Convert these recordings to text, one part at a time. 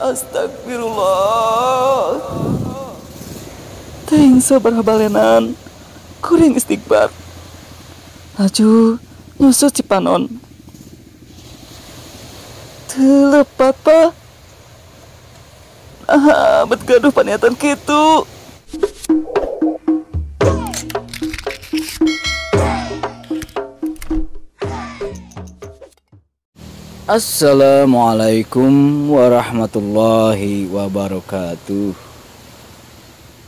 Astagfirullah. Teuing sabaraha balenan kuring istighfar. Laju nyusut Cipanon. Teu lepat pa. Bet gaduh paniatan kitu. Assalamualaikum warahmatullahi wabarakatuh.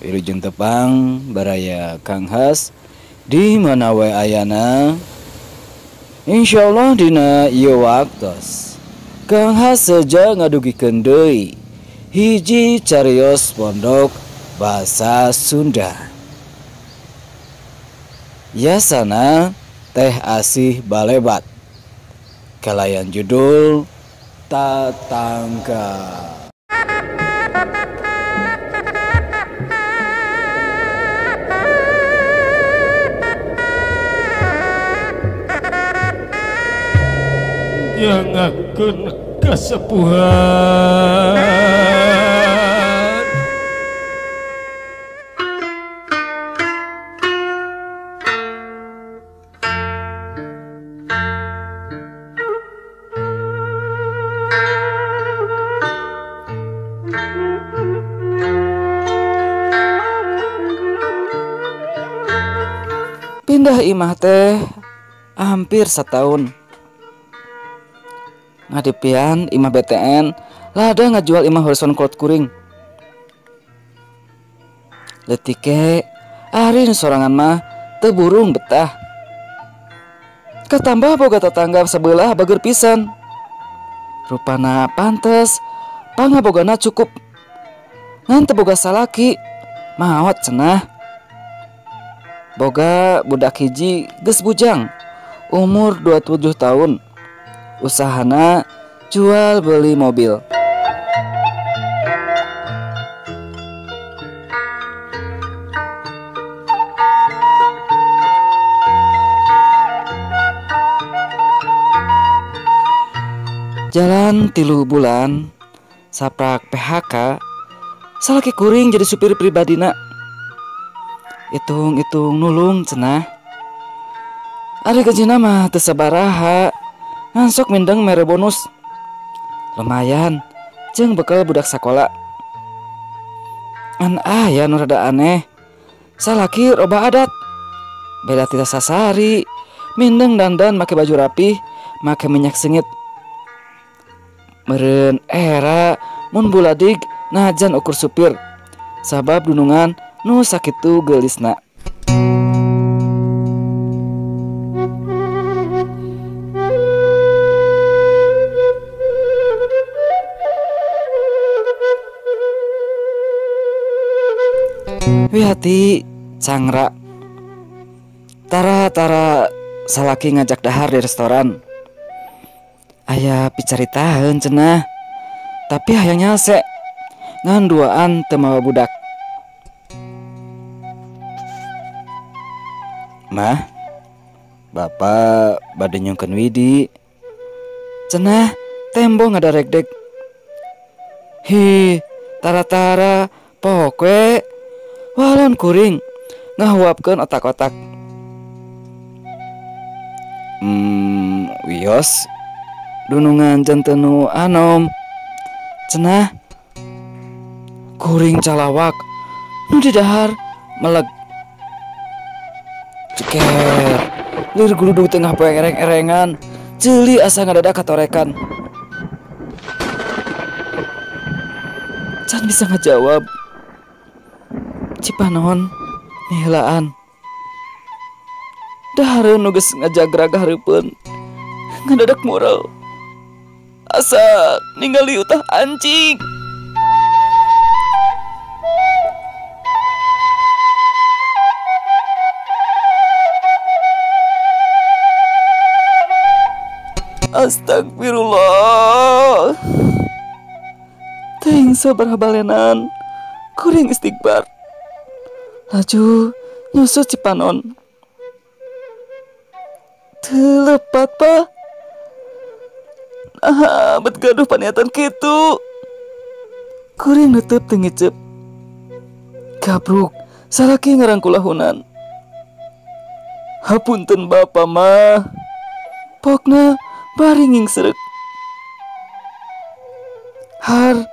Wilujeng tepang baraya Kang Has di mana we ayana. Insyaallah dina ieu waktos Kang Has saja ngadugikeun deui hiji carios pondok bahasa Sunda. Yasana Teh Asih Balebat. Kalayan judul Tatangga. Nyangakeun kasepuhan. Pindah imah teh hampir setahun. Ngadepian imah BTN lada ngajual imah horizon cloud kuring. Letike ari nu sorangan mah teu burung betah. Katambah boga tetangga sebelah bager pisan. Rupana pantes pangabogana cukup. Ngan teu boga salaki maot cenah. Boga budak hiji geus bujang umur 27 tahun. Usahana jual beli mobil. Jalan 3 bulan saprak PHK salaki kuring jadi supir pribadina. Itung-itung nulung cenah. Ari gajina mah teu sabaraha. Ngansok mindeng mere bonus. Lumayan jeung bekal budak sakola. An aya nu rada aneh. Salaki roba adat. Beda tita sasari. Mindeng dandan make baju rapih, make minyak sengit. Meureun era mun buladig najan ukur supir. Sabab dunungan nu sakitu geulisna. Wihati cangra. Tara salaki ngajak dahar di restoran. Aya picaritaheun cenah. Tapi hayang nyalse. Ngan duaan teu mawa budak. Mah, bapak bade nyungkeun widi. Cenah tembo ngadaregdeg. Hi, tara pokoke walon kuring ngahuapkeun otak-otak. Wios dunungan janten nu anom. Cenah kuring calawak nu di dahar meleg. Ceker lir guludug tengah poe ereng-erengan ceuli asa ngadadak katorekan. Can bisa ngajawab. Cipanon nihelaan. Dahareun nu geus ngajagrag hareupeun ngadadak moral. Asa ningali utah anjing. Astagfirullah. Teuing sabaraha balenan kuring istighfar. Laju nyusut Cipanon. Teu lepat pa. Bet gaduh paniatan kitu. Kuring nutup teu ngicep. Gabruk, salaki ngarangkulahunan. Hapunten bapa mah. Pokna bari ngingserek. Har,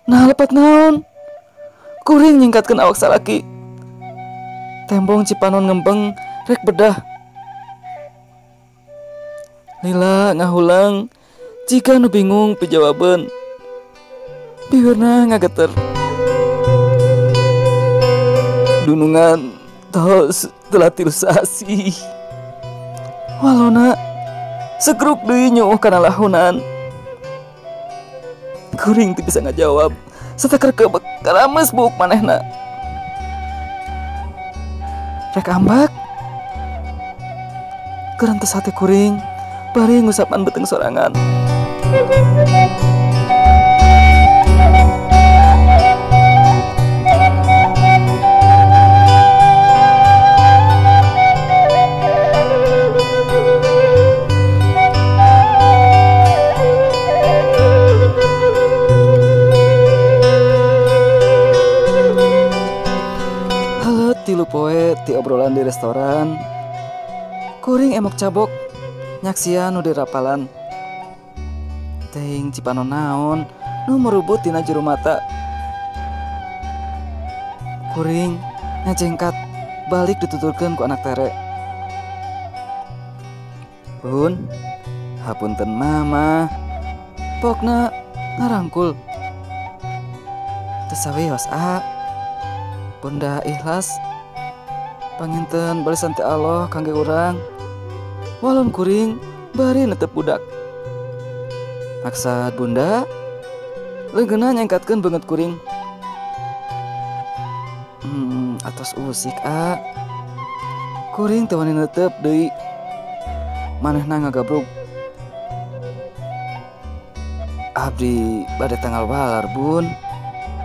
nah lepat naon? Kuring nyingkatkeun awak salaki. Tembong Cipanon ngempeng rek bedah. Lila ngahulang jika nu bingung pijawaban. Bibirna ngageter. Dunungan tos telah tilu sasi. Walona segeruk deui nyuuh kana lahunan. Kuring teu bisa ngajawab. Satakar kebek karames buuk manehna. Rek ambak. Kerantes hati kuring bari ngusapan beteng sorangan. Tilu poe ti obrolan di restoran. Kuring emok cabok nyaksian nu dirapalan. Teuing Cipanon naon nu merubut tina jero mata. Kuring ngajengkat balik dituturkeun ku anak tere. Bun, hapunten mama. Pokna ngarangkul. Teu saweos Bunda ikhlas. Panginten balisan ti Allah kangge urang. Walon kuring bari netep budak. Maksad bunda leungeunna nyangkatkeun beungeut kuring. Atos usik kuring teu wani netep deui. Manehna ngagabrug. Abdi bade tanggal balar bun.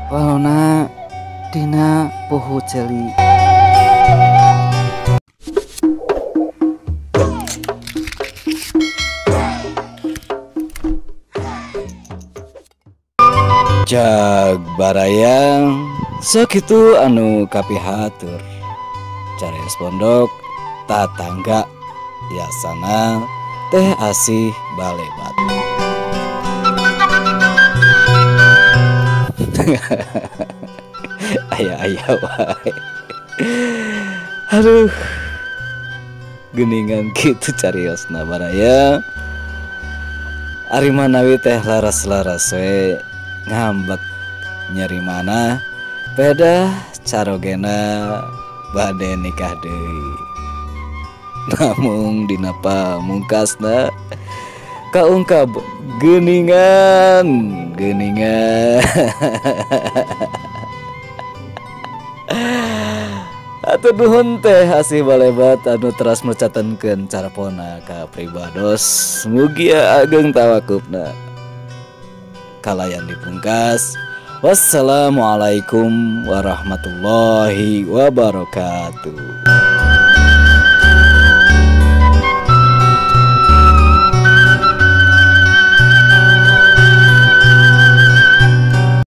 Walona dina poho celi. Jag barayang sakitu anu kapihatur carios pondok tatangga yasana teh asih balebat. Aya wae. Aduh, geningan kitu cariosna baraya. Ari manawi teh laras-laras we ngambek nyeri mana peda carogena bade nikah deui. Namung dina pamungkasna kaungkap geningan. Atur nuhun teh asih balebat anu teras mercatankeun carapona ka pribados. Mugia ageng tawakupna. Kalayan dipungkas. Wassalamualaikum warahmatullahi wabarakatuh.